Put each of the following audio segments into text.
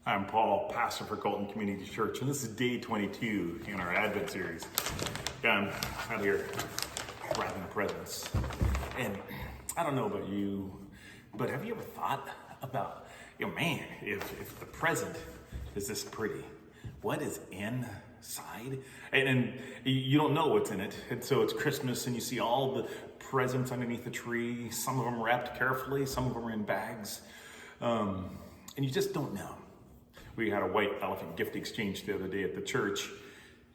I'm Paul, pastor for Colton Community Church, and this is day 22 in our Advent series. I'm out here wrapping presents. And I don't know about you, but have you ever thought about, man, if the present is this pretty, what is inside? And you don't know what's in it. And so it's Christmas and you see all the presents underneath the tree, some of them wrapped carefully, some of them are in bags. And you just don't know. We had a white elephant gift exchange the other day at the church.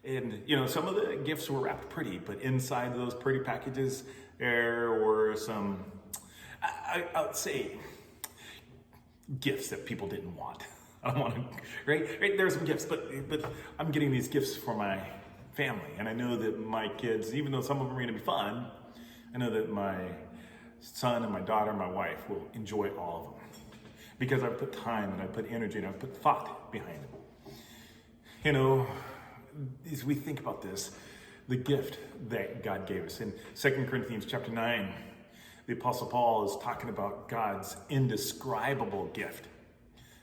And, some of the gifts were wrapped pretty, but inside those pretty packages, there were some, I would say, gifts that people didn't want. I don't want to, right? There's some gifts, but I'm getting these gifts for my family. And I know that my kids, even though some of them are going to be fun, I know that my son and my daughter and my wife will enjoy all of them. Because I've put time and I've put energy and I've put thought behind it. As we think about this, the gift that God gave us. In 2 Corinthians chapter 9, the Apostle Paul is talking about God's indescribable gift.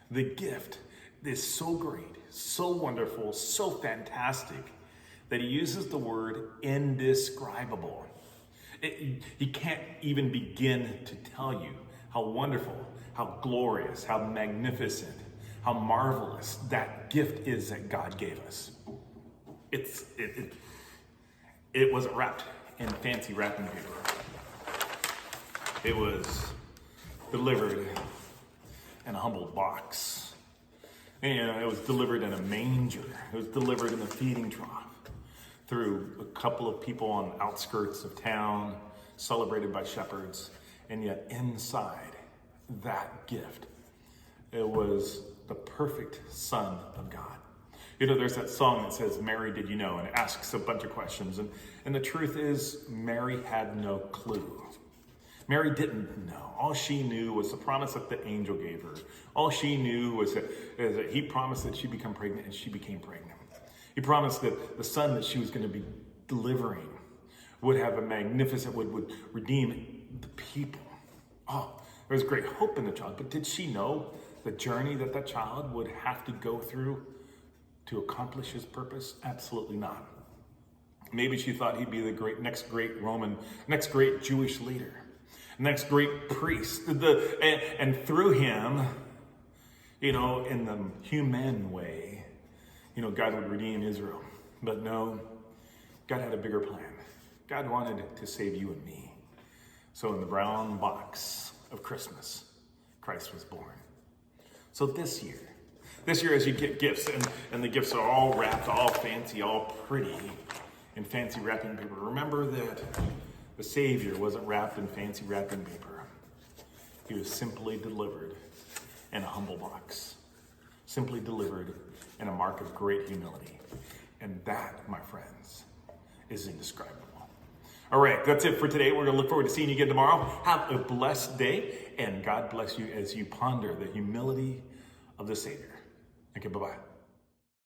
The gift is so great, so wonderful, so fantastic that he uses the word indescribable. He can't even begin to tell you how wonderful, how glorious, how magnificent, how marvelous that gift is that God gave us. It wasn't wrapped in fancy wrapping paper. It was delivered in a humble box. It was delivered in a manger. It was delivered in a feeding trough through a couple of people on the outskirts of town, celebrated by shepherds, and yet inside that gift, it was the perfect Son of God. There's that song that says, "Mary, did you know?" And it asks a bunch of questions. And the truth is, Mary had no clue. Mary didn't know. All she knew was the promise that the angel gave her. All she knew was that he promised that she'd become pregnant, and she became pregnant. He promised that the son that she was going to be delivering would have a magnificent, would redeem the people. Oh, there was great hope in the child, but did she know the journey that child would have to go through to accomplish his purpose? Absolutely not. Maybe she thought he'd be the next great Jewish leader, next great priest, and through him, in the human way, God would redeem Israel. But no, God had a bigger plan. God wanted to save you and me. So in the brown box of Christmas, Christ was born. So this year as you get gifts, and the gifts are all wrapped, all fancy, all pretty, in fancy wrapping paper, remember that the Savior wasn't wrapped in fancy wrapping paper. He was simply delivered in a humble box, simply delivered in a mark of great humility. And that, my friends, is indescribable. All right, that's it for today. We're going to look forward to seeing you again tomorrow. Have a blessed day, and God bless you as you ponder the humility of the Savior. Okay, bye-bye.